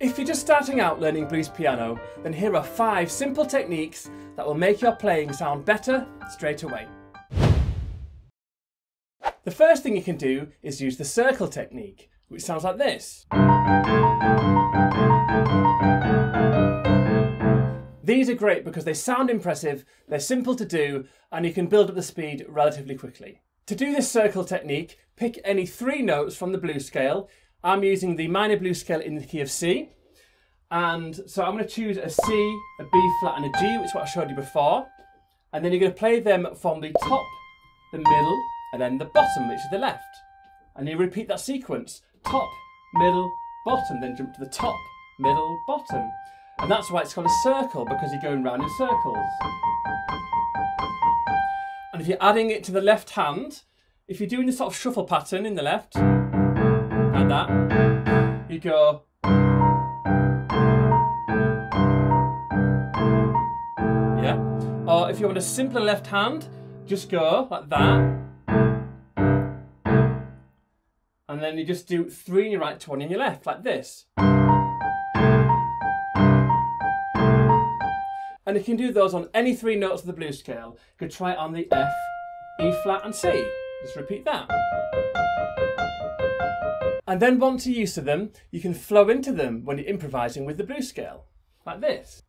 If you're just starting out learning blues piano, then here are 5 simple techniques that will make your playing sound better straight away. The first thing you can do is use the circle technique, which sounds like this. These are great because they sound impressive, they're simple to do, and you can build up the speed relatively quickly. To do this circle technique, pick any 3 notes from the blues scale. I'm using the minor blues scale in the key of C. And so I'm going to choose a C, a B flat and a G, which is what I showed you before. And then you're going to play them from the top, the middle, and then the bottom, which is the left. And you repeat that sequence. Top, middle, bottom, then jump to the top, middle, bottom. And that's why it's called a circle, because you're going round in circles. And if you're adding it to the left hand, if you're doing this sort of shuffle pattern in the left, like that, you go. Yeah. Or if you want a simpler left hand, just go like that. And then you just do 3 in your right, 1 in your left, like this. And you can do those on any 3 notes of the blues scale. You could try it on the F, E flat and C. Just repeat that. And then once you're used to them, you can flow into them when you're improvising with the blues scale, like this.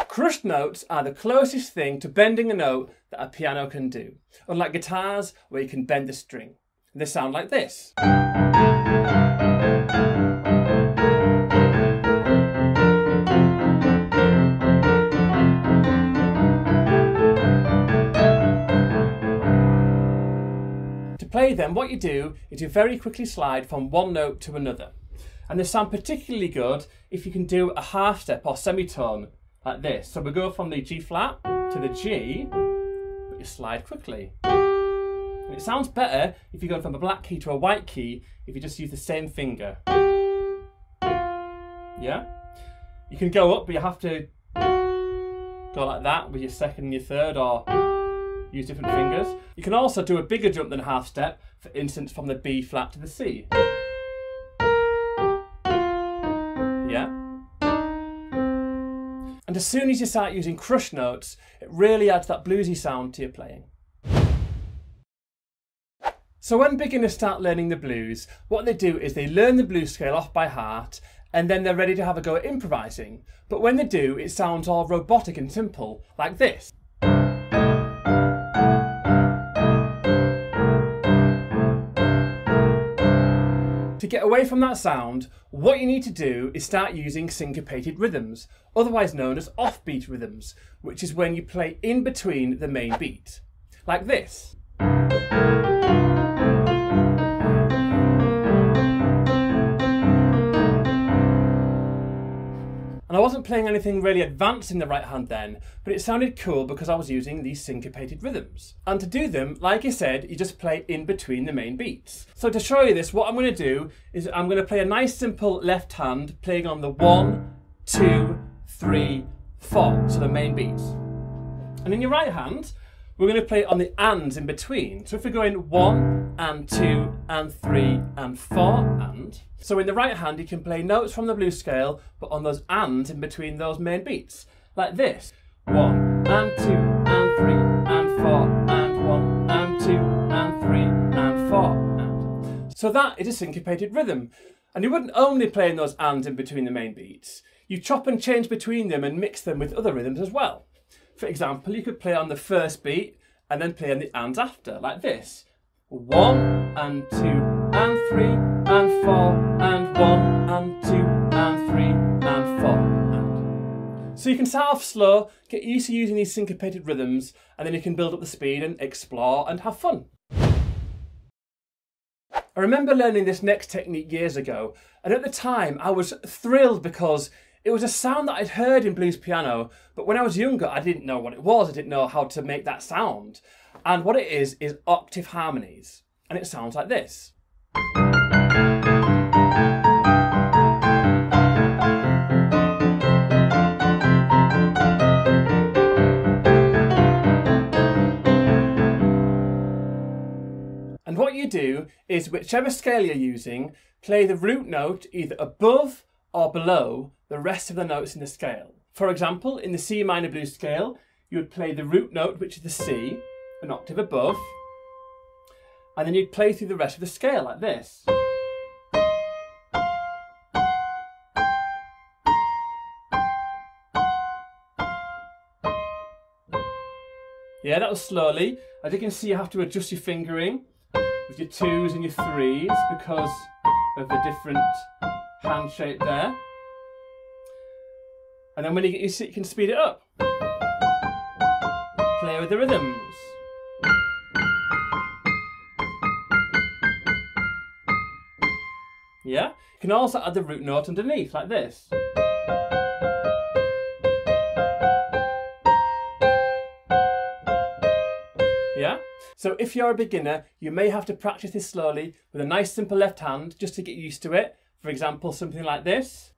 Crushed notes are the closest thing to bending a note that a piano can do, unlike guitars where you can bend the string. They sound like this. To play them, what you do is you very quickly slide from one note to another. And they sound particularly good if you can do a half step or semitone like this. So we go from the G flat to the G, but you slide quickly. And it sounds better if you go from a black key to a white key if you just use the same finger. Yeah? You can go up, but you have to go like that with your second and your third, or use different fingers. You can also do a bigger jump than a half step, for instance from the B flat to the C. Yeah? And as soon as you start using crushed notes, it really adds that bluesy sound to your playing. So when beginners start learning the blues, what they do is they learn the blues scale off by heart, and then they're ready to have a go at improvising. But when they do, it sounds all robotic and simple, like this. To get away from that sound, what you need to do is start using syncopated rhythms, otherwise known as offbeat rhythms, which is when you play in between the main beat, like this. And I wasn't playing anything really advanced in the right hand then, but it sounded cool because I was using these syncopated rhythms. And to do them, like I said, you just play in between the main beats. So to show you this, what I'm going to do is I'm going to play a nice simple left hand playing on the 1, 2, 3, 4, so the main beats. And in your right hand, we're going to play on the ands in between. So if we're going 1 and 2 and 3 and 4 and. So in the right hand you can play notes from the blues scale, but on those ands in between those main beats. Like this. 1 and 2 and 3 and 4 and 1 and 2 and 3 and 4 and. So that is a syncopated rhythm. And you wouldn't only play in those ands in between the main beats. You chop and change between them and mix them with other rhythms as well. For example, you could play on the first beat and then play on the ands after, like this. 1 and 2 and 3 and 4 and 1 and 2 and 3 and 4 and. So you can start off slow, get used to using these syncopated rhythms, and then you can build up the speed and explore and have fun. I remember learning this next technique years ago, and at the time I was thrilled because it was a sound that I'd heard in blues piano, but when I was younger I didn't know what it was, I didn't know how to make that sound. And what it is octave harmonies, and it sounds like this. And what you do is, whichever scale you're using, play the root note either above or below the rest of the notes in the scale. For example, in the C minor blues scale, you would play the root note, which is the C, an octave above, and then you'd play through the rest of the scale like this. Yeah, that was slowly. As you can see, you have to adjust your fingering with your 2s and your 3s because of the different hand shape there. And then when you get used to it, you can speed it up. Play with the rhythms. Yeah? You can also add the root note underneath, like this. Yeah? So if you're a beginner, you may have to practice this slowly with a nice simple left hand just to get used to it. For example, something like this.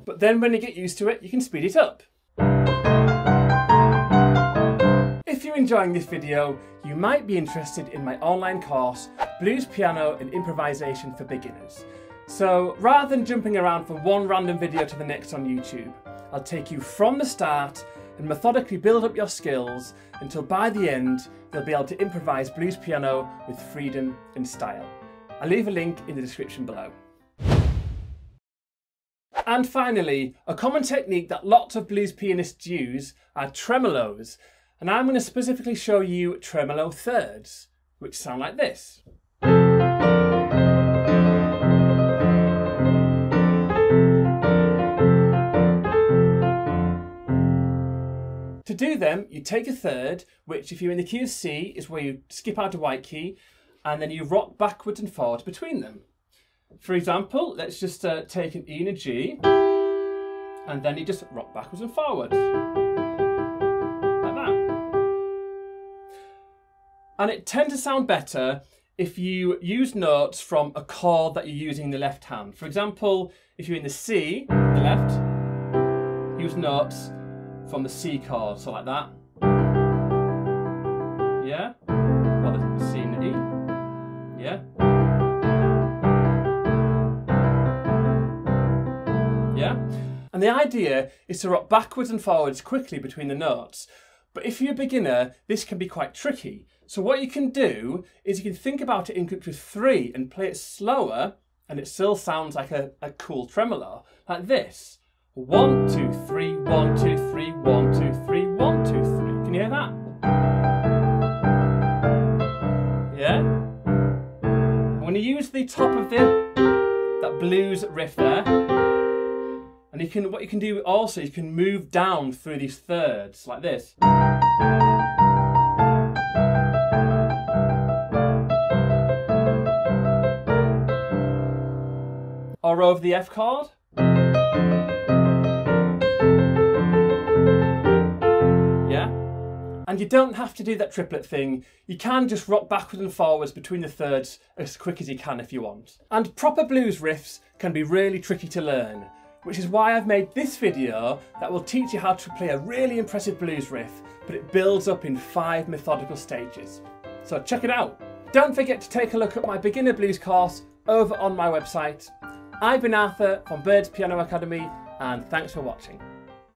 But then when you get used to it, you can speed it up. If you're enjoying this video, you might be interested in my online course, Blues Piano and Improvisation for Beginners. So rather than jumping around from one random video to the next on YouTube, I'll take you from the start and methodically build up your skills until by the end, you'll be able to improvise blues piano with freedom and style. I'll leave a link in the description below. And finally, a common technique that lots of blues pianists use are tremolos. And I'm going to specifically show you tremolo thirds, which sound like this. To do them, you take a third, which if you're in the key of C is where you skip out a white key, and then you rock backwards and forwards between them. For example, let's just take an E and a G, and then you just rock backwards and forwards. Like that. And it tends to sound better if you use notes from a chord that you're using in the left hand. For example, if you're in the C, the left, use notes from the C chord, so like that. Yeah? Or the C and the E. Yeah? Yeah? And the idea is to rock backwards and forwards quickly between the notes. But if you're a beginner, this can be quite tricky. So what you can do is you can think about it in groups of 3 and play it slower, and it still sounds like a cool tremolo, like this. 1, 2, 3, 1, 2, 3, 1, 2, 3, 1, 2, 3. Can you hear that? Yeah? And when you use the top of that blues riff there, and what you can do also, you can move down through these thirds like this. Or over the F chord. And you don't have to do that triplet thing. You can just rock backwards and forwards between the thirds as quick as you can if you want. And proper blues riffs can be really tricky to learn, which is why I've made this video that will teach you how to play a really impressive blues riff, but it builds up in 5 methodical stages. So check it out. Don't forget to take a look at my beginner blues course over on my website. I've been Arthur from Birds Piano Academy, and thanks for watching.